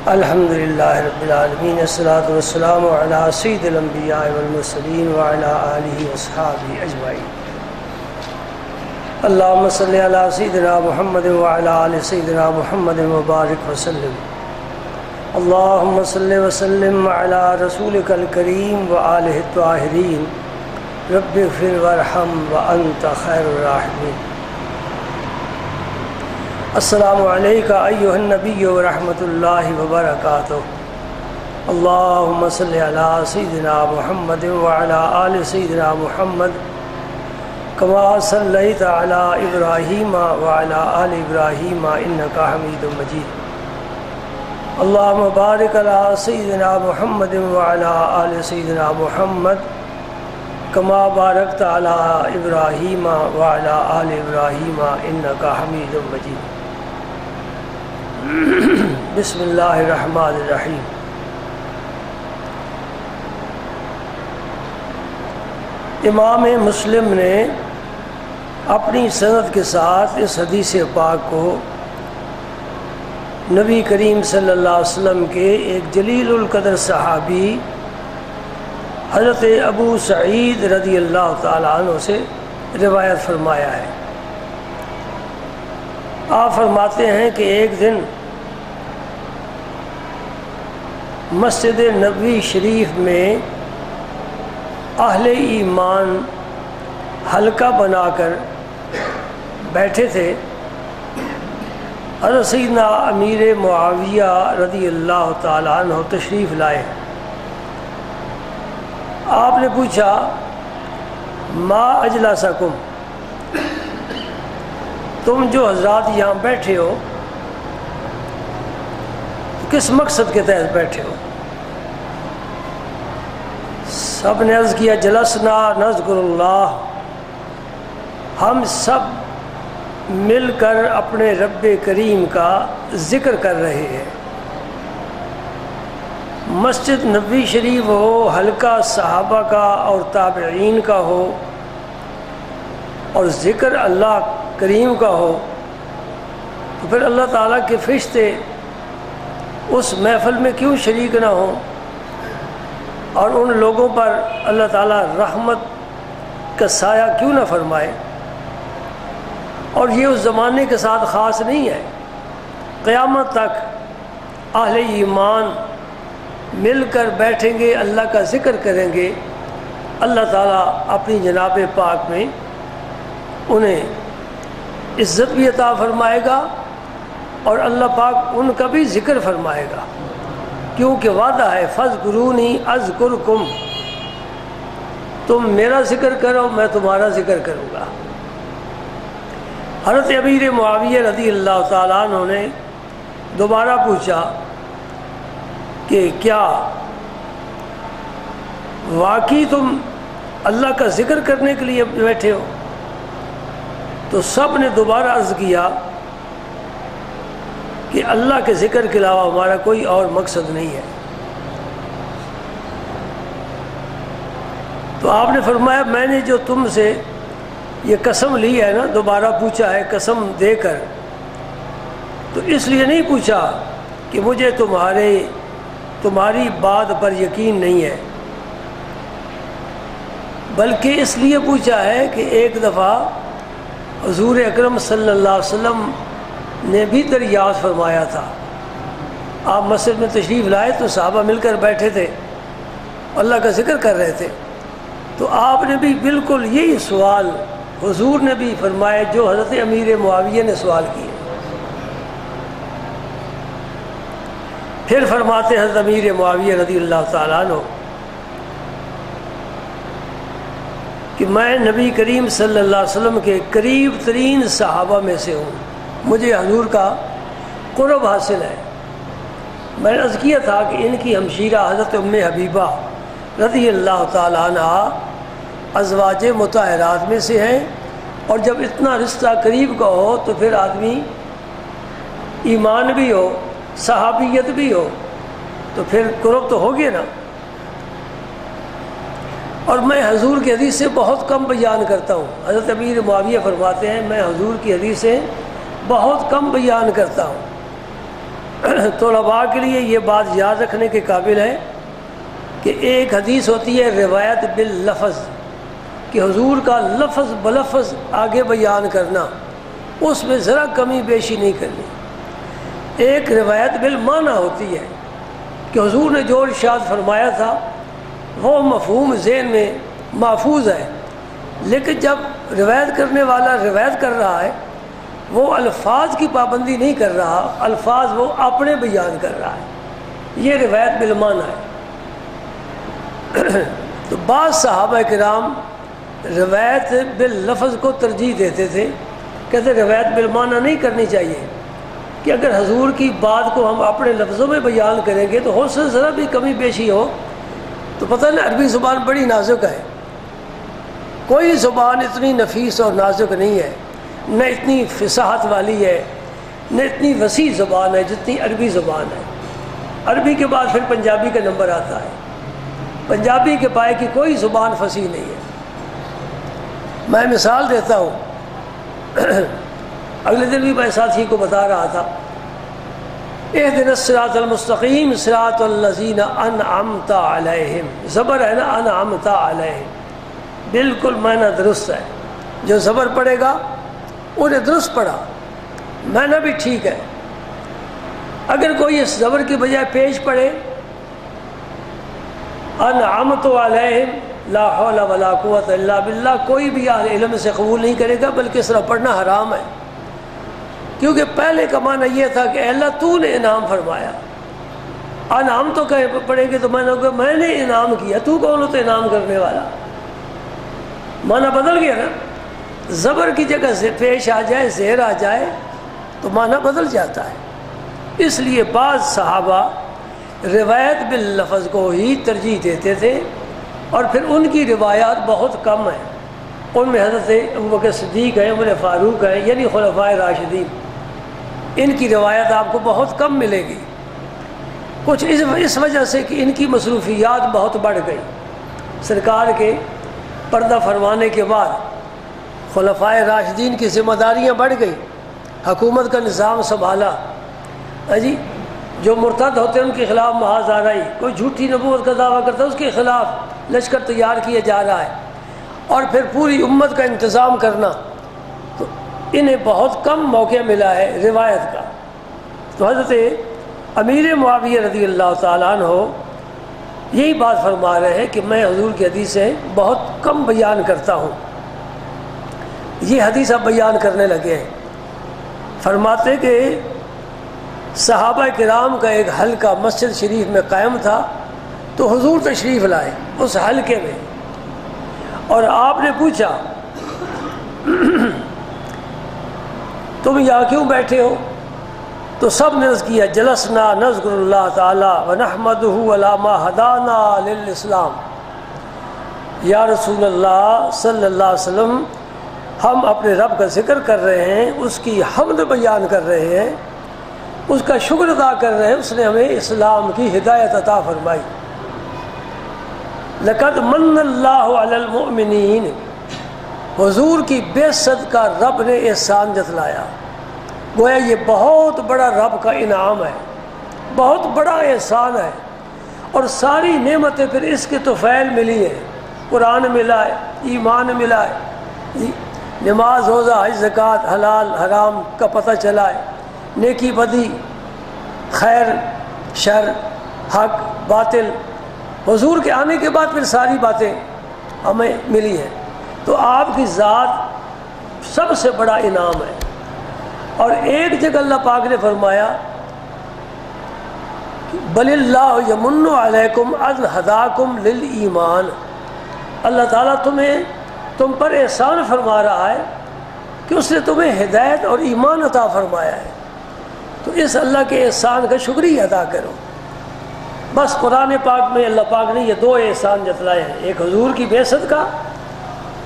الحمدللہ رب العالمین والصلاۃ والسلام علی سید الانبیاء والمرسلین وعلی آلہ واصحابہ اجمعین۔ اللہم صلی علی سیدنا محمد وعلی آل سیدنا محمد وبارک وسلم۔ اللہم صلی وسلم علی رسولک الکریم وآلہ الطاہرین، رب اغفر وارحم وانت خیر الراحمین۔ السلام علیکہ ایہا النبی ورحمۃ اللہ وبرکاتہ۔ اللہم صلی علی سیدنا محمد وعلی آل سیدنا محمد کما صلیت علی ابراہیم وعلی آل ابراہیم انکا حمید مجید۔ اللہم بارک علی سیدنا محمد وعلی آل سیدنا محمد کما بارکت علی ابراہیم وعلی آل ابراہیم انکا حمید مجید۔ بسم اللہ الرحمن الرحیم۔ امام مسلم نے اپنی سند کے ساتھ اس حدیث پاک کو نبی کریم صلی اللہ علیہ وسلم کے ایک جلیل القدر صحابی حضرت ابو سعید رضی اللہ تعالیٰ عنہ سے روایت فرمایا ہے۔ آپ فرماتے ہیں کہ ایک دن مسجد نبوی شریف میں اہل ایمان حلقہ بنا کر بیٹھے تھے۔ حضرت سیدنا امیر معاویہ رضی اللہ تعالیٰ عنہ تشریف لائے۔ آپ نے پوچھا ما اجلسکم، تم جو حضرات یہاں بیٹھے ہو کس مقصد کے تحت بیٹھے ہو؟ سب نے عرض کیا جلسنا نذکر اللہ، ہم سب مل کر اپنے رب کریم کا ذکر کر رہے ہیں۔ مسجد نبوی شریف ہو، حلقہ صحابہ کا اور تابعین کا ہو، اور ذکر اللہ کریم کا ہو، تو پھر اللہ تعالیٰ کے فرشتے اس محفل میں کیوں شریک نہ ہوں، اور ان لوگوں پر اللہ تعالیٰ رحمت کا سایہ کیوں نہ فرمائے؟ اور یہ اس زمانے کے ساتھ خاص نہیں ہے، قیامت تک اہل ایمان مل کر بیٹھیں گے، اللہ کا ذکر کریں گے، اللہ تعالیٰ اپنی جناب پاک میں انہیں عزت بھی عطا فرمائے گا، اور اللہ پاک ان کا بھی ذکر فرمائے گا، کیونکہ وعدہ ہے فاذکرونی اذکرکم، تم میرا ذکر کرو میں تمہارا ذکر کروں گا۔ حضرت امیر معاویہ رضی اللہ تعالیٰ عنہ نے دوبارہ پوچھا کہ کیا واقعی تم اللہ کا ذکر کرنے کے لیے بیٹھے ہو؟ تو سب نے دوبارہ عرض کیا کہ اللہ کے ذکر کے علاوہ ہمارا کوئی اور مقصد نہیں ہے۔ تو آپ نے فرمایا میں نے جو تم سے یہ قسم لی ہے نا، دوبارہ پوچھا ہے قسم دے کر، تو اس لیے نہیں پوچھا کہ مجھے تمہاری بات پر یقین نہیں ہے، بلکہ اس لیے پوچھا ہے کہ ایک دفعہ حضور اکرم صلی اللہ علیہ وسلم نے بھی دریافت فرمایا تھا۔ آپ مسجد میں تشریف لائے تو صحابہ مل کر بیٹھے تھے، اللہ کا ذکر کر رہے تھے، تو آپ نے بھی بالکل یہی سوال حضور نے بھی فرمایا جو حضرت امیر معاویہ نے سوال کیے۔ پھر فرماتے حضرت امیر معاویہ رضی اللہ تعالیٰ عنہ کہ میں نبی کریم صلی اللہ علیہ وسلم کے قریب ترین صحابہ میں سے ہوں، مجھے حضور کا قرب حاصل ہے۔ میں نے عرض کیا تھا کہ ان کی ہمشیرہ حضرت ام حبیبہ رضی اللہ تعالیٰ عنہ ازواج مطہرات میں سے ہیں، اور جب اتنا رشتہ قریب کا ہو تو پھر آدمی ایمان بھی ہو، صحابیت بھی ہو، تو پھر قرب تو ہوگی نا۔ اور میں حضور کی حدیث سے بہت کم بیان کرتا ہوں۔ حضرت امیر معاویہ فرماتے ہیں میں حضور کی حدیثیں بہت کم بیان کرتا ہوں، طلباء کے لیے یہ بات یاد رکھنے کے قابل ہے کہ ایک حدیث ہوتی ہے روایت باللفظ، کہ حضور کا لفظ بلفظ آگے بیان کرنا، اس میں ذرا کمی بیشی نہیں کرنی۔ ایک روایت بالمعنی ہوتی ہے کہ حضور نے جو ارشاد فرمایا تھا وہ مفہوم ذہن میں محفوظ ہے، لیکن جب روایت کرنے والا روایت کر رہا ہے وہ الفاظ کی پابندی نہیں کر رہا، الفاظ وہ اپنے بیان کر رہا ہے، یہ روایت بالمعنی ہے۔ تو بعض صحابہ کرام روایت باللفظ کو ترجیح دیتے تھے، کہتے روایت بالمعنی نہیں کرنی چاہیے، کہ اگر حضور کی بات کو ہم اپنے لفظوں میں بیان کریں گے تو ہو سے ذرا بھی کمی بیشی ہو تو پتہ نہیں، عربی زبان بڑی نازک ہے، کوئی زبان اتنی نفیس اور نازک نہیں ہے، نہ اتنی فصاحت والی ہے، نہ اتنی وسیع زبان ہے جتنی عربی زبان ہے۔ عربی کے بعد پھر پنجابی کا نمبر آتا ہے، پنجابی کے پائے کی کوئی زبان فصیح نہیں ہے۔ میں مثال دیتا ہوں، اگلے دن بھی میں ساتھی کو بتا رہا تھا، اہدنا الصراط المستقیم صراط الذین انعمت علیہم، زبر ہے نا انعمت علیہم، بالکل معنی درست ہے، جو زبر پڑھے گا انہیں درست پڑھا، معنی بھی ٹھیک ہے۔ اگر کوئی اس زبر کی بجائے پیش پڑھے انعمت علیہم لا حول ولا قوت الا باللہ، کوئی بھی اہل علم سے قبول نہیں کرے گا، بلکہ اس طرح پڑھنا حرام ہے، کیونکہ پہلے کا معنی یہ تھا کہ اے اللہ تو نے انعام فرمایا، انعام تو کہیں پڑھیں گے تو میں نے انعام کیا، تو کون ہوتا انعام کرنے والا، معنی بدل گیا نا۔ زبر کی جگہ سے پیش آ جائے، زیر آ جائے تو معنی بدل جاتا ہے۔ اس لیے بعض صحابہ روایت باللفظ کو ہی ترجیح دیتے تھے، اور پھر ان کی روایات بہت کم ہیں، ان میں حضرت ابوبکر صدیق ہیں، عمر فاروق ہیں، یعنی خلفائے راشدین، ان کی روایت آپ کو بہت کم ملے گی، کچھ اس وجہ سے کہ ان کی مصروفیات بہت بڑھ گئی۔ سرکار کے پردہ فرمانے کے بعد خلفائے راشدین کی ذمہ داریاں بڑھ گئی، حکومت کا نظام سنبھالا، جی جو مرتد ہوتے ہیں ان کے خلاف محاذ آرائی، کوئی جھوٹی نبوت کا دعویٰ کرتا ہے اس کے خلاف لشکر تیار کیا جا رہا ہے، اور پھر پوری امت کا انتظام کرنا، تو انہیں بہت کم موقع ملا ہے روایت کا۔ تو حضرت امیر معاویہ رضی اللہ تعالیٰ عنہ یہی بات فرما رہے ہیں کہ میں حضور کی حدیثیں بہت کم بیان کرتا ہوں، یہ حدیث اب بیان کرنے لگے ہیں۔ فرماتے کہ صحابہ کرام کا ایک حلقہ مسجد شریف میں قائم تھا، تو حضور تشریف لائے اس حلقے میں، اور آپ نے پوچھا تم یہاں کیوں بیٹھے ہو؟ تو سب نے عرض کیا جلسنا نذکر اللہ تعالی ونحمدہ علی ما ہدانا للاسلام، یا رسول اللہ صلی اللہ علیہ وسلم ہم اپنے رب کا ذکر کر رہے ہیں، اس کی حمد بیان کر رہے ہیں، اس کا شکر ادا کر رہے ہیں، اس نے ہمیں اسلام کی ہدایت عطا فرمائی۔ لقد من اللہ علی المؤمنین، حضور کی بعثت کا رب نے احسان جتلایا، گویا یہ بہت بڑا رب کا انعام ہے، بہت بڑا احسان ہے، اور ساری نعمتیں پھر اس کے طفیل ملی ہیں، قرآن ملا ہے، ایمان ملا ہے، نماز روزہ حج زکوٰۃ حلال حرام کا پتہ چلا ہے، نیکی بدی خیر شر حق باطل، حضور کے آنے کے بعد پھر ساری باتیں ہمیں ملی ہیں۔ تو آپ کی ذات سب سے بڑا انعام ہے۔ اور ایک جگہ اللہ پاک نے فرمایا بل اللہ یمن علیکم ان ہداکم للایمان، اللہ تعالیٰ تم پر احسان فرما رہا ہے کہ اس نے تمہیں ہدایت اور ایمان عطا فرمایا ہے، تو اس اللہ کے احسان کا شکریہ ادا کرو۔ بس قرآن پاک میں اللہ پاک نے یہ دو احسان جتلائے ہیں، ایک حضور کی بعثت کا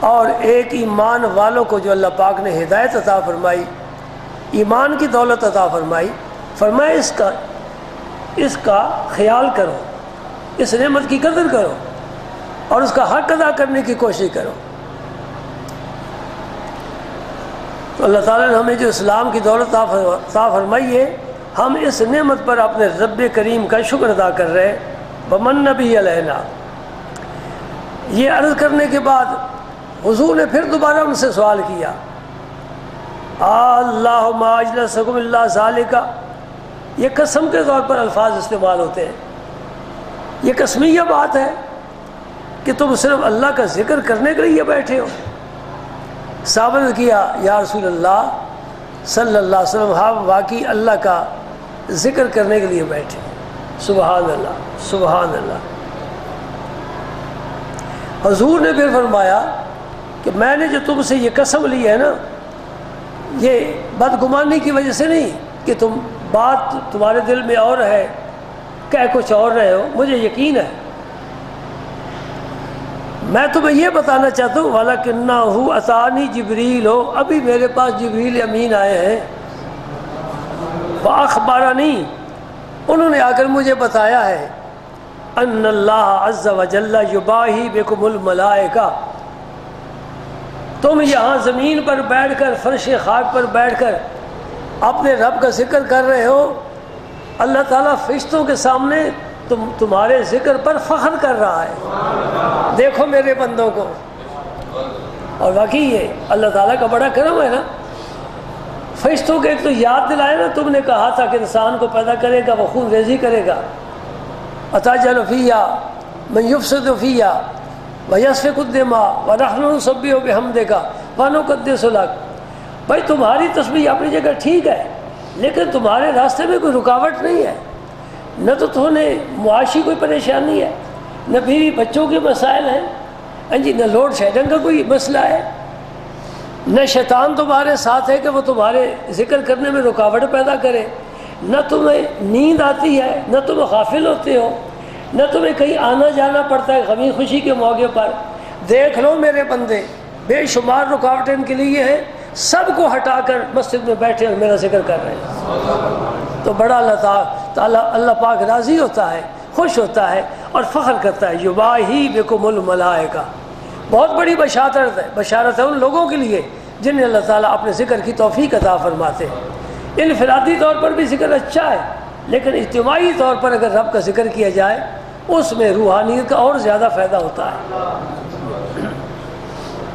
اور ایک ایمان والوں کو جو اللہ پاک نے ہدایت عطا فرمائی، ایمان کی دولت عطا فرمائی، فرمایا اس کا خیال کرو، اس نعمت کی قدر کرو اور اس کا حق ادا کرنے کی کوشش کرو۔ تو اللہ تعالیٰ نے ہمیں جو اسلام کی دولت عطا فرمائی ہے، ہم اس نعمت پر اپنے رب کریم کا شکر ادا کر رہے ہیں. بمن نبی علینا. یہ عرض کرنے کے بعد حضور نے پھر دوبارہ ان سے سوال کیا اللہم اجلسکم اللہ ذالک. یہ قسم کے طور پر الفاظ استعمال ہوتے ہیں. یہ قسمیہ بات ہے کہ تم صرف اللہ کا ذکر کرنے کے لیے بیٹھے ہو. صحابہ نے کیا یا رسول اللہ صلی اللہ علیہ وسلم ہم واقعی اللہ کا ذکر کرنے کے لیے بیٹھے. سبحان اللہ سبحان اللہ. حضور نے پھر فرمایا کہ میں نے جو تم سے یہ قسم لی ہے نا، یہ بدگمانی کی وجہ سے نہیں کہ بات تمہارے دل میں اور ہے، کہہ کچھ اور رہے ہو. مجھے یقین ہے. میں تمہیں یہ بتانا چاہتا ہوں وَلَكِنَّهُ أَتَانِي جبریل ہو، ابھی میرے پاس جبریل امین آئے ہیں. فَأَخْبَرَنِي، انہوں نے آ کر مجھے بتایا ہے ان اللہ عز وجل یباہی بکم الملائکہ، تم یہاں زمین پر بیٹھ کر فرش خاک پر بیٹھ کر اپنے رب کا ذکر کر رہے ہو. اللہ تعالیٰ فرشتوں کے سامنے تمہارے ذکر پر فخر کر رہا ہے. دیکھو میرے بندوں کو. اور واقعی یہ اللہ تعالیٰ کا بڑا کرم ہے نا. فرشتوں کے ایک تو یاد دلائے نا، تم نے کہا تھا کہ انسان کو پیدا کرے گا، وہ خون ریزی کرے گا. أَتَجْعَلُ فِيهَا مَن يُفْسِدُ فِيهَا وَيَسْفِكُ الدِّمَاءَ وَنَحْنُ نُسَبِّحُ بِحَمْدِكَ وَنُقَدِّسُ لَكَ. بھائی تمہاری تسبیح اپنی جگہ ٹھیک ہے، لیکن تمہارے راستے میں کوئی رکاوٹ نہیں ہے. نہ تو تمہیں معاشی کوئی پریشانی ہے، نہ بیوی بچوں کے مسائل ہیں جی، نہ لوڈ شیڈنگ کا کوئی مسئلہ ہے، نہ شیطان تمہارے ساتھ ہے کہ وہ تمہارے ذکر کرنے میں رکاوٹ پیدا کرے. نہ تمہیں نیند آتی ہے، نہ تم غافل ہوتے ہو، نہ تمہیں کہیں آنا جانا پڑتا ہے غمی خوشی کے موقع پر. دیکھ لو میرے بندے، بے شمار رکاوٹیں ان کے لیے ہیں، سب کو ہٹا کر مسجد میں بیٹھے اور میرا ذکر کر رہے ہیں. تو بڑا اللہ پاک راضی ہوتا ہے، خوش ہوتا ہے اور فخر کرتا ہے. یباہی بکم الملائکہ. بہت بڑی بشارت ہے ان لوگوں کے لیے جنہیں اللہ تعالیٰ اپنے ذکر کی توفیق عطا فرماتے ہیں. انفرادی طور پر بھی ذکر اچھا ہے، لیکن اجتماعی طور پر اگر رب کا ذکر کیا جائے اس میں روحانیت کا اور زیادہ فائدہ ہوتا ہے.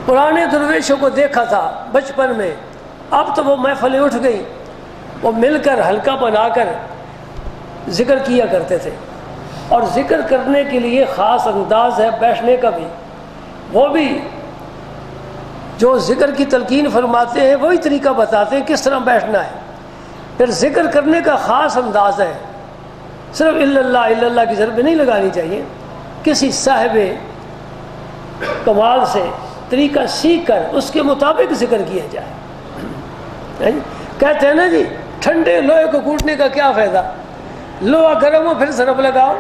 پرانے درویشوں کو دیکھا تھا بچپن میں، اب تو وہ محفلیں اٹھ گئی، وہ مل کر حلقہ بنا کر ذکر کیا کرتے تھے. اور ذکر کرنے کے لیے خاص انداز ہے بیٹھنے کا بھی. وہ بھی جو ذکر کی تلقین فرماتے ہیں وہی طریقہ بتاتے ہیں کس طرح بیٹھنا ہے. پھر ذکر کرنے کا خاص انداز ہے، صرف الا اللہ کی ضرب نہیں لگانی چاہیے. کسی صاحب کمال سے طریقہ سیکھ کر اس کے مطابق ذکر کیا جائے. کہتے ہیں نا جی ٹھنڈے لوہے کو کوٹنے کا کیا فائدہ، لوہا گرم ہو پھر ضرب لگاؤ.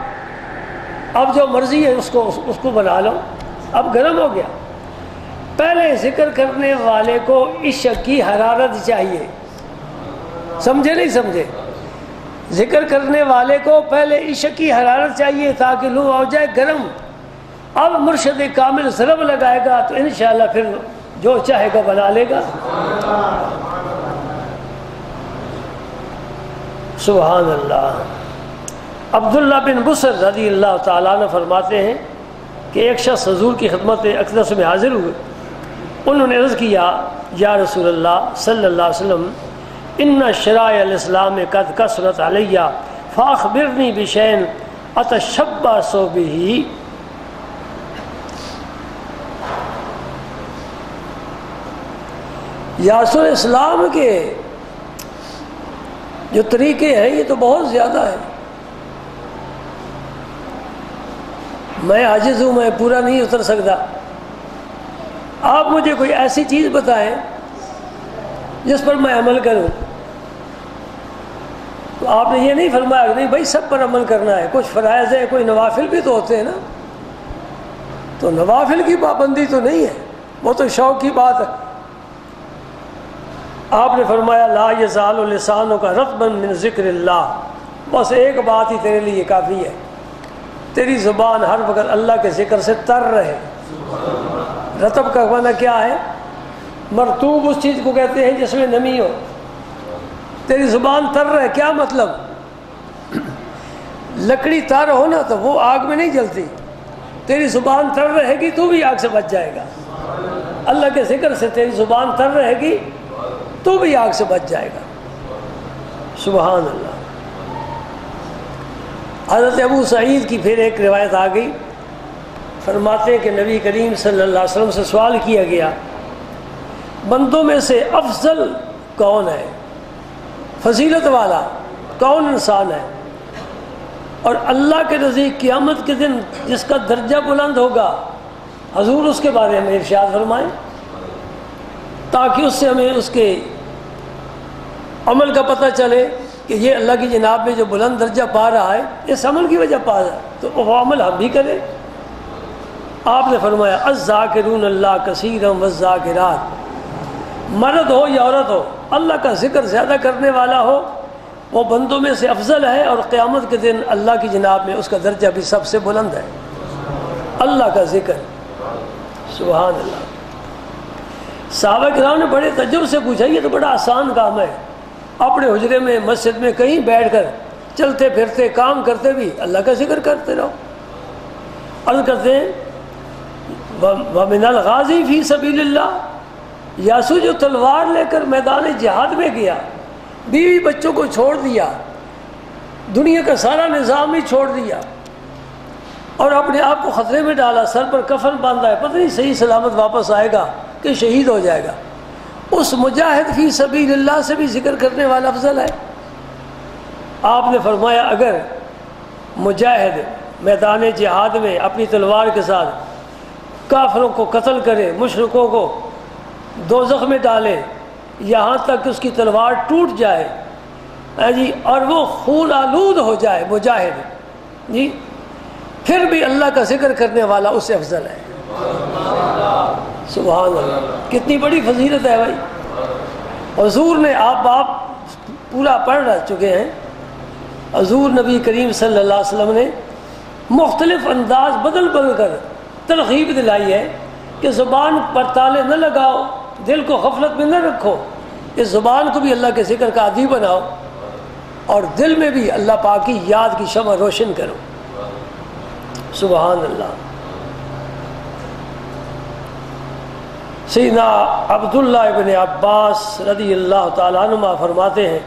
اب جو مرضی ہے اس کو بنا لو. اب گرم ہو گیا. پہلے ذکر کرنے والے کو عشق کی حرارت چاہیے. سمجھے نہیں سمجھے؟ ذکر کرنے والے کو پہلے عشق کی حرارت چاہیے تاکہ لوہا ہو جائے گرم. اب مرشد کامل ضرب لگائے گا تو انشاءاللہ پھر جو چاہے گا بنا لے گا. سبحان اللہ. عبداللہ بن بصر رضی اللہ تعالیٰ عنہ فرماتے ہیں کہ ایک شخص حضور کی خدمت اقدس میں حاضر ہوئے. انہوں نے عرض کیا یا رسول اللہ صلی اللہ علیہ وسلم ان شرائع الاسلام قد کثرت علی فاخبرنی بشیء اتشبث بہ. یا رسول اسلام کے جو طریقے ہیں یہ تو بہت زیادہ ہیں، میں عاجز ہوں، میں پورا نہیں اتر سکتا. آپ مجھے کوئی ایسی چیز بتائیں جس پر میں عمل کروں. تو آپ نے یہ نہیں فرمایا کہ نہیں بھائی سب پر عمل کرنا ہے، کچھ فرائض ہے، کوئی نوافل بھی تو ہوتے ہیں نا. تو نوافل کی پابندی تو نہیں ہے، وہ تو شوق کی بات ہے. آپ نے فرمایا لا یزال لسانک رطبا من ذکر اللہ. بس ایک بات ہی تیرے لیے کافی ہے، تیری زبان ہر وقت اللہ کے ذکر سے تر رہے. رطب کا معنی کیا ہے؟ مرطوب اس چیز کو کہتے ہیں جس میں نمی ہو. تیری زبان تر رہے، کیا مطلب؟ لکڑی تر ہو نا تو وہ آگ میں نہیں جلتی، تیری زبان تر رہے گی تو بھی آگ سے بچ جائے گا۔ اللہ کے ذکر سے تیری زبان تر رہے گی تو بھی آگ سے بچ جائے گا۔ سبحان اللہ۔ حضرت ابو سعید کی پھر ایک روایت آ گئی، فرماتے ہیں کہ نبی کریم صلی اللہ علیہ وسلم سے سوال کیا گیا بندوں میں سے افضل کون ہے، فضیلت والا کون انسان ہے، اور اللہ کے نزدیک قیامت کے دن جس کا درجہ بلند ہوگا، حضور اس کے بارے میں ارشاد فرمائیں تاکہ اس سے ہمیں اس کے عمل کا پتہ چلے کہ یہ اللہ کی جناب میں جو بلند درجہ پا رہا ہے اس عمل کی وجہ پا رہا ہے، تو وہ عمل ہم بھی کریں۔ آپ نے فرمایا الذاکرون اللہ کثیرا والذاکرات، مرد ہو یا عورت ہو اللہ کا ذکر زیادہ کرنے والا ہو وہ بندوں میں سے افضل ہے، اور قیامت کے دن اللہ کی جناب میں اس کا درجہ بھی سب سے بلند ہے۔ اللہ کا ذکر، سبحان اللہ۔ صحابہ کرام نے بڑے تجربے سے پوچھا یہ تو بڑا آسان کام ہے، اپنے حجرے میں مسجد میں کہیں بیٹھ کر چلتے پھرتے کام کرتے بھی اللہ کا ذکر کرتے رہو۔ عرض کرتے ہیں وَمِنَ الْغَازِي فِي سَبِيلِ اللَّهِ، یاسو جو تلوار لے کر میدان جہاد میں گیا، بیوی بچوں کو چھوڑ دیا، دنیا کا سارا نظام ہی چھوڑ دیا اور اپنے آپ کو خطرے میں ڈالا، سر پر کفن باندھا ہے، پتہ نہیں صحیح سلامت واپس آئے گا کہ شہید ہو جائے گا، اس مجاہد فی سبیل اللہ سے بھی ذکر کرنے والا افضل ہے۔ آپ نے فرمایا اگر مجاہد میدان جہاد میں اپنی تلوار کے ساتھ کافروں کو قتل کرے، مشرکوں کو دوزخ میں ڈالے یہاں تک کہ اس کی تلوار ٹوٹ جائے جی اور وہ خون آلود ہو جائے مجاہد جی، پھر بھی اللہ کا ذکر کرنے والا اس سے افضل ہے۔ سبحان اللہ، کتنی بڑی فضیلت ہے بھائی۔ حضور نے آپ پورا پڑھ رہ چکے ہیں، حضور نبی کریم صلی اللہ علیہ وسلم نے مختلف انداز بدل بدل کر ترغیب دلائی ہے کہ زبان پر تالے نہ لگاؤ، دل کو غفلت میں نہ رکھو، اس زبان کو بھی اللہ کے ذکر کا عادی بناؤ اور دل میں بھی اللہ پاک کی یاد کی شمع روشن کرو۔ سبحان اللہ۔ سیدنا عبداللہ ابن عباس رضی اللہ تعالیٰ عنہ فرماتے ہیں،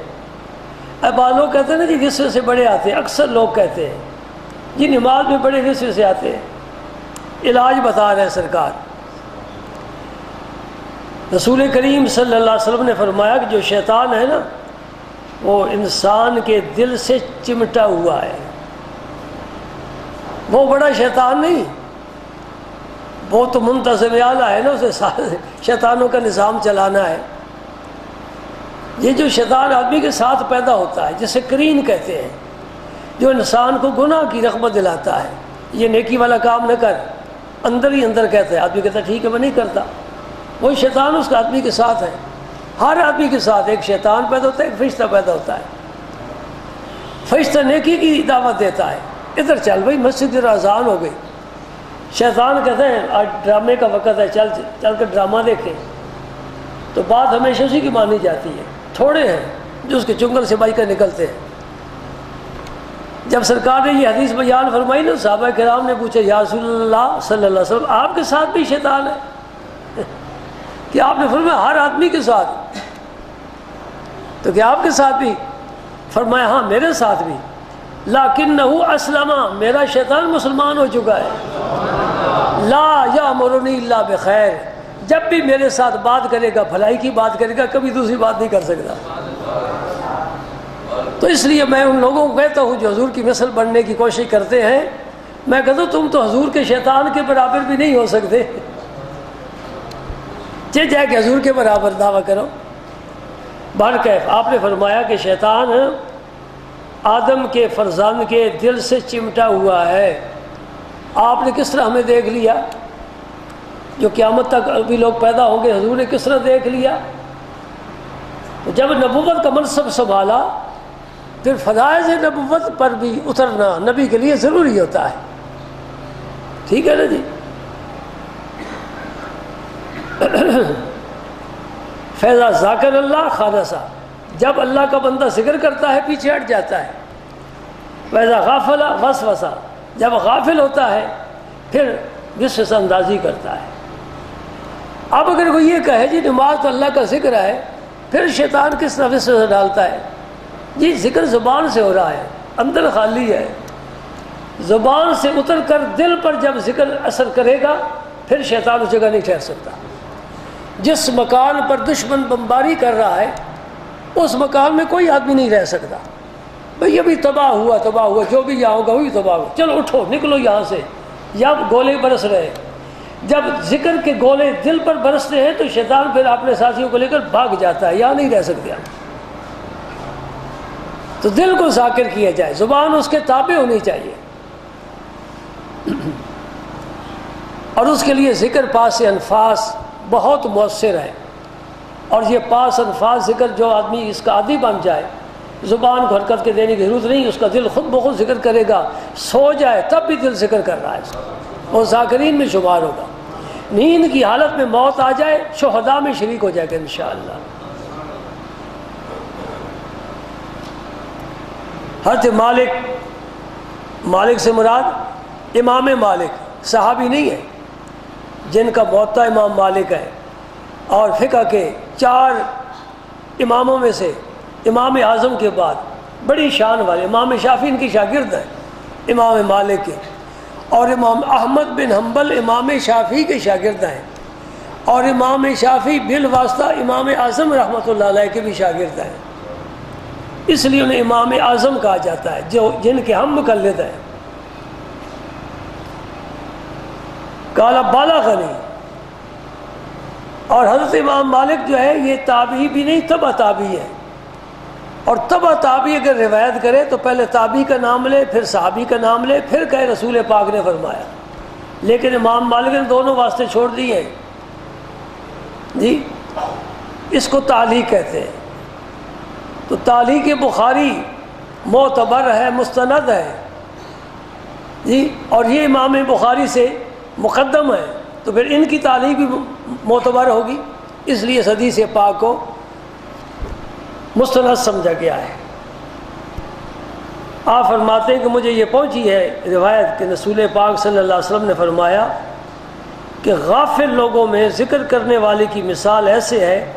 لوگ کہتے ہیں نا جی غصے سے بڑے آتے ہیں، اکثر لوگ کہتے ہیں جی نماز میں بڑے غصے سے آتے ہیں، علاج بتا رہے ہیں سرکار۔ رسول کریم صلی اللہ علیہ وسلم نے فرمایا کہ جو شیطان ہے نا وہ انسان کے دل سے چمٹا ہوا ہے، وہ بڑا شیطان نہیں، وہ تو منتظم اعلیٰ ہے نا، اسے شیطانوں کا نظام چلانا ہے۔ یہ جو شیطان آدمی کے ساتھ پیدا ہوتا ہے جسے کرین کہتے ہیں، جو انسان کو گناہ کی رغبت دلاتا ہے، یہ نیکی والا کام نہ کر، اندر ہی اندر کہتا ہے، آدمی کہتا ہے ٹھیک ہے میں نہیں کرتا، وہی شیطان اس کا آدمی کے ساتھ ہے۔ ہر آدمی کے ساتھ ایک شیطان پیدا ہوتا ہے، ایک فرشتہ پیدا ہوتا ہے۔ فرشتہ نیکی کی دعوت دیتا ہے، ادھر چل بھائی مسجد اذان ہو گئی، شیطان کہتے ہیں آج ڈرامے کا وقت ہے، چل کر ڈرامہ دیکھیں، تو بات ہمیشہ اسی کی مانی جاتی ہے، تھوڑے ہیں جو اس کے چنگل سے بائی کر نکلتے ہیں۔ جب سرکار نے یہ حدیث بیان فرمائی نا، صحابہ کرام نے پوچھا یا رسول اللہ صلی اللہ علیہ وسلم آپ کے ساتھ بھی شیطان ہے؟ کہ آپ نے فرمایا ہر آدمی کے ساتھ، تو کیا آپ کے ساتھ بھی؟ فرمایا ہاں میرے ساتھ بھی، لیکنہ اسلم، میرا شیطان مسلمان ہو چکا ہے، لا یامرنی الا بخیر، جب بھی میرے ساتھ بات کرے گا بھلائی کی بات کرے گا، کبھی دوسری بات نہیں کر سکتا۔ تو اس لیے میں ان لوگوں کو کہتا ہوں جو حضور کی مثل بننے کی کوشش کرتے ہیں، میں کہتا ہوں تم تو حضور کے شیطان کے برابر بھی نہیں ہو سکتے، جا کے حضور کے برابر دعویٰ کرو۔ بہرکیف آپ نے فرمایا کہ شیطان آدم کے فرزند کے دل سے چمٹا ہوا ہے۔ آپ نے کس طرح ہمیں دیکھ لیا، جو قیامت تک ابھی لوگ پیدا ہوں گے، حضور نے کس طرح دیکھ لیا۔ جب نبوت کا منصب سنبھالا پھر فرائض نبوت پر بھی اترنا نبی کے لیے ضروری ہوتا ہے، ٹھیک ہے نا جی۔ فیضا ذاکر اللہ خالصہ، جب اللہ کا بندہ ذکر کرتا ہے پیچھے ہٹ جاتا ہے. ویسا غافل وسوسہ، جب غافل ہوتا ہے پھر وسوسہ اندازی کرتا ہے. اب اگر کوئی یہ کہے جی نماز تو اللہ کا ذکر ہے، پھر شیطان کس طرح وسوسہ ڈالتا ہے؟ جی ذکر زبان سے ہو رہا ہے، اندر خالی ہے. زبان سے اتر کر دل پر جب ذکر اثر کرے گا پھر شیطان اس جگہ نہیں ٹھہر سکتا. جس مکان پر دشمن بمباری کر رہا ہے اس مکان میں کوئی آدمی نہیں رہ سکتا. بھئی ابھی تباہ ہوا، جو بھی یہاں ہوگا وہی تباہ ہوا، چلو اٹھو نکلو یہاں سے. یا گولے برس رہے، جب ذکر کے گولے دل پر برستے ہیں تو شیطان پھر اپنے ساتھیوں کو لے کر بھاگ جاتا ہے، یہاں نہیں رہ سکتے ہم. تو دل کو ذاکر کیا جائے، زبان اس کے تابع ہونی چاہیے. اور اس کے لیے ذکر پاس انفاس بہت مؤثر ہے. اور یہ پاس انفاس ذکر جو آدمی اس کا عادی بن جائے، زبان کو حرکت کے دینے کی ضرورت نہیں، اس کا دل خود بخود ذکر کرے گا. سو جائے تب بھی دل ذکر کر رہا ہے، اس کا وہ ذاکرین میں شمار ہوگا. نیند کی حالت میں موت آ جائے شہداء میں شریک ہو جائے گا انشاءاللہ. حضرت مالک سے مراد امام مالک صحابی نہیں ہے، جن کا موطا امام مالک ہے. اور فقہ کے 4 اماموں میں سے امام اعظم کے بعد بڑی شان والے امام شافعی ان کی شاگرد ہیں امام مالک کے. اور امام احمد بن حنبل امام شافعی کے شاگرد ہیں. اور امام شافعی بالواسطہ امام اعظم رحمۃ اللہ علیہ کے بھی شاگرد ہیں. اس لیے انہیں امام اعظم کہا جاتا ہے، جن کے ہم مقلد ہیں. قال بلغنی. اور حضرت امام مالک جو ہے یہ تابعی بھی نہیں، تبع تابعی ہے. اور تبع تابعی اگر روایت کرے تو پہلے تابعی کا نام لے، پھر صحابی کا نام لے، پھر کہے رسول پاک نے فرمایا. لیکن امام مالک نے دونوں واسطے چھوڑ دیے ہیں. جی اس کو تعلیق کہتے ہیں. تو تعلیق بخاری معتبر ہے، مستند ہے. جی اور یہ امام بخاری سے مقدم ہے، تو پھر ان کی تعلیق بھی معتبر ہوگی. اس لیے حدیث پاک کو مستند سمجھا گیا ہے. آپ فرماتے ہیں کہ مجھے یہ پہنچی ہے روایت کہ رسول پاک صلی اللہ علیہ وسلم نے فرمایا کہ غافل لوگوں میں ذکر کرنے والے کی مثال ایسے ہے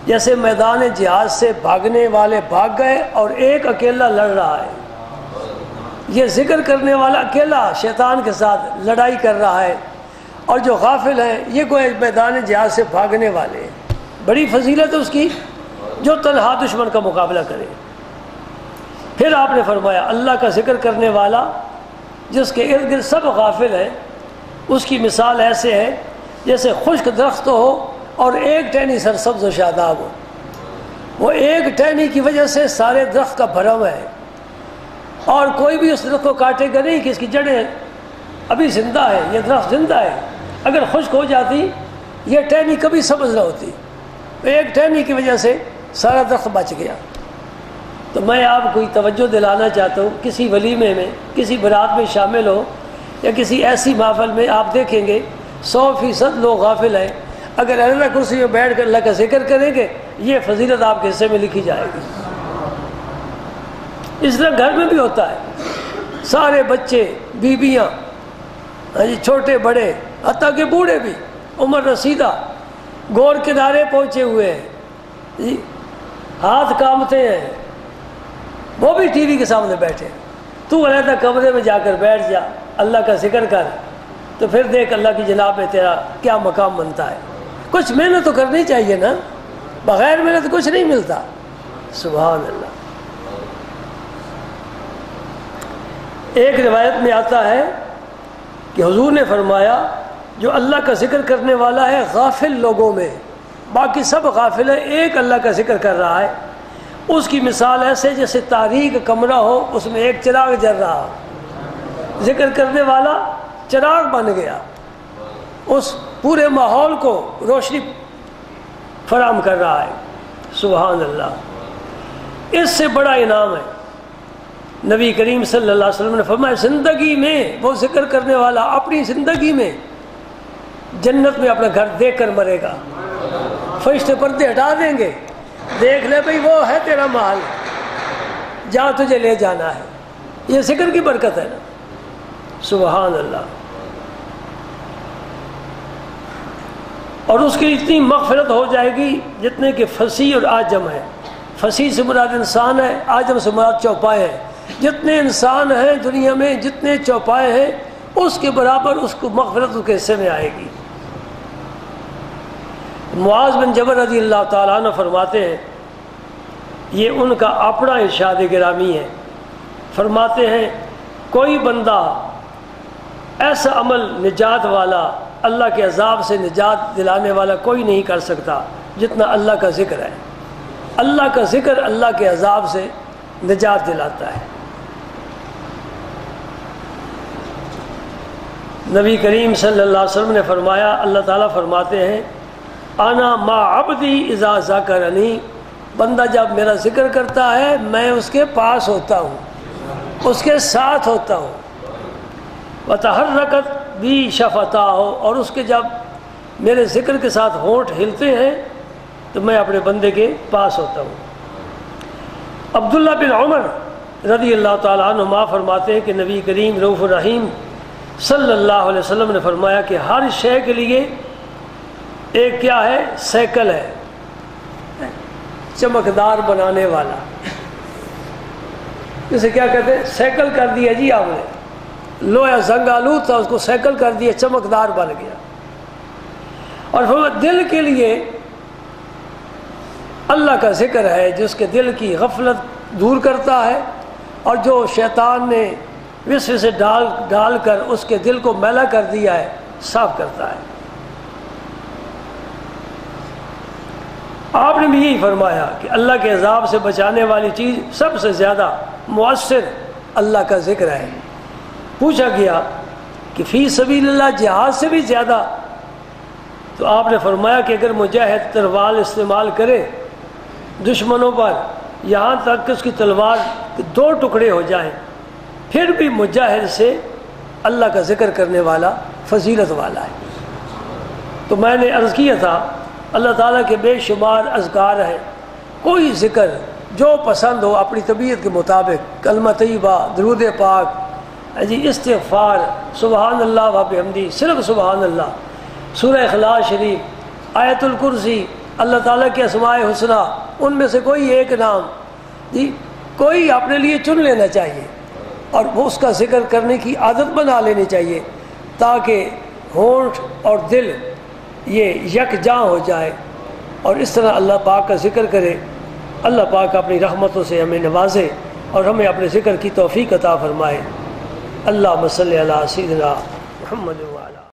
جیسے میدان جہاد سے بھاگنے والے بھاگ گئے اور ایک اکیلا لڑ رہا ہے. یہ ذکر کرنے والا اکیلا شیطان کے ساتھ لڑائی کر رہا ہے، اور جو غافل ہیں یہ کوئی میدان جہاد سے بھاگنے والے ہیں. بڑی فضیلت ہے اس کی جو تنہا دشمن کا مقابلہ کرے. پھر آپ نے فرمایا اللہ کا ذکر کرنے والا جس کے ارد گرد سب غافل ہیں، اس کی مثال ایسے ہے جیسے خشک درخت ہو اور ایک ٹہنی سرسبز و شاداب ہو. وہ ایک ٹہنی کی وجہ سے سارے درخت کا بھرم ہے، اور کوئی بھی اس درخت کو کاٹے گا نہیں کہ اس کی جڑیں ابھی زندہ ہے، یہ درخت زندہ ہے. اگر خشک ہو جاتی یہ ٹہنی کبھی سبز نہ ہوتی. ایک ٹہنی کی وجہ سے سارا درخت بچ گیا. تو میں آپ کو توجہ دلانا چاہتا ہوں، کسی ولیمے میں، کسی برات میں شامل ہو یا کسی ایسی محفل میں آپ دیکھیں گے 100% لوگ غافل ہیں. اگر اللہ کرسی میں بیٹھ کر اللہ کا ذکر کریں گے یہ فضیلت آپ کے حصے میں لکھی جائے گی. اس طرح گھر میں بھی ہوتا ہے، سارے بچے، بیویاں، چھوٹے بڑے، حتیٰ کہ بوڑھے بھی، عمر رسیدہ، گور کنارے پہنچے ہوئے ہیں، ہاتھ کامتے ہیں، وہ بھی ٹی وی کے سامنے بیٹھے. تو علیحدہ کمرے میں جا کر بیٹھ جا، اللہ کا ذکر کر، تو پھر دیکھ اللہ کی جناب میں تیرا کیا مقام بنتا ہے. کچھ محنت تو کرنی چاہیے نا، بغیر محنت کچھ نہیں ملتا. سبحان اللہ. ایک روایت میں آتا ہے کہ حضور نے فرمایا جو اللہ کا ذکر کرنے والا ہے غافل لوگوں میں، باقی سب غافل ہیں، ایک اللہ کا ذکر کر رہا ہے، اس کی مثال ایسے جیسے تاریک کمرہ ہو، اس میں ایک چراغ جل رہا ہو. ذکر کرنے والا چراغ بن گیا، اس پورے ماحول کو روشنی فراہم کر رہا ہے. سبحان اللہ. اس سے بڑا انعام ہے. نبی کریم صلی اللہ علیہ وسلم نے فرمایا زندگی میں وہ ذکر کرنے والا اپنی زندگی میں جنت میں اپنا گھر دیکھ کر مرے گا. فرشتے پردے ہٹا دیں گے، دیکھ لے بھئی وہ ہے تیرا مال، جہاں تجھے لے جانا ہے۔ یہ ذکر کی برکت ہے نا، سبحان اللہ۔ اور اس کی اتنی مغفرت ہو جائے گی جتنے کہ فصیح اور عاجم ہے۔ فصیح سے مراد انسان ہے، عاجم سے مراد چوپائے ہیں۔ جتنے انسان ہیں دنیا میں، جتنے چوپائے ہیں، اس کے برابر اس کو مغفرت اس کے حصے میں آئے گی۔ معاذ بن جبل رضی اللہ تعالیٰ عنہ فرماتے ہیں، یہ ان کا اپنا ارشاد گرامی ہے، فرماتے ہیں کوئی بندہ ایسا عمل نجات والا، اللہ کے عذاب سے نجات دلانے والا کوئی نہیں کر سکتا جتنا اللہ کا ذکر ہے۔ اللہ کا ذکر اللہ کے عذاب سے نجات دلاتا ہے۔ نبی کریم صلی اللہ علیہ وسلم نے فرمایا، اللہ تعالیٰ فرماتے ہیں انا ما عبدی اذا ذکرنی، بندہ جب میرا ذکر کرتا ہے میں اس کے پاس ہوتا ہوں، اس کے ساتھ ہوتا ہوں۔ وتحرکت بھی شفتاہ، اور اس کے جب میرے ذکر کے ساتھ ہونٹ ہلتے ہیں تو میں اپنے بندے کے پاس ہوتا ہوں۔ عبداللہ بن عمر رضی اللہ تعالیٰ عنہما فرماتے ہیں کہ نبی کریم رؤوف الرحیم صلی اللہ علیہ وسلم نے فرمایا کہ ہر شے کے لیے ایک کیا ہے، سیکل ہے، چمکدار بنانے والا۔ جسے کیا کہتے ہیں، سیکل کر دیا جی آپ نے، لوہا زنگ آلود تھا اس کو سیکل کر دیا، چمکدار بن گیا۔ اور دل کے لیے اللہ کا ذکر ہے جس کے دل کی غفلت دور کرتا ہے، اور جو شیطان نے وسوسے ڈال کر اس کے دل کو میلا کر دیا ہے، صاف کرتا ہے۔ آپ نے بھی یہی فرمایا کہ اللہ کے عذاب سے بچانے والی چیز سب سے زیادہ مؤثر اللہ کا ذکر ہے۔ پوچھا گیا کہ فی سبیل اللہ جہاد سے بھی زیادہ؟ تو آپ نے فرمایا کہ اگر مجاہد تلوار استعمال کرے دشمنوں پر یہاں تک کہ اس کی تلوار دو ٹکڑے ہو جائیں، پھر بھی مجاہد سے اللہ کا ذکر کرنے والا فضیلت والا ہے۔ تو میں نے عرض کیا تھا اللہ تعالیٰ کے بے شمار اذکار ہیں، کوئی ذکر جو پسند ہو اپنی طبیعت کے مطابق، کلمہ طیبہ، درود پاک، جی استغفار، سبحان اللہ و بحمدہ، صرف سبحان اللہ، سورہ اخلاص شریف، آیت الکرسی، اللہ تعالیٰ کے اسماء حسنہ، ان میں سے کوئی ایک نام جی کوئی اپنے لیے چن لینا چاہیے، اور وہ اس کا ذکر کرنے کی عادت بنا لینی چاہیے، تاکہ ہونٹ اور دل یہ یکجاں ہو جائے، اور اس طرح اللہ پاک کا ذکر کرے۔ اللہ پاک اپنی رحمتوں سے ہمیں نوازے اور ہمیں اپنے ذکر کی توفیق عطا فرمائے۔ اللہم صلی علی سیدنا محمد وعلی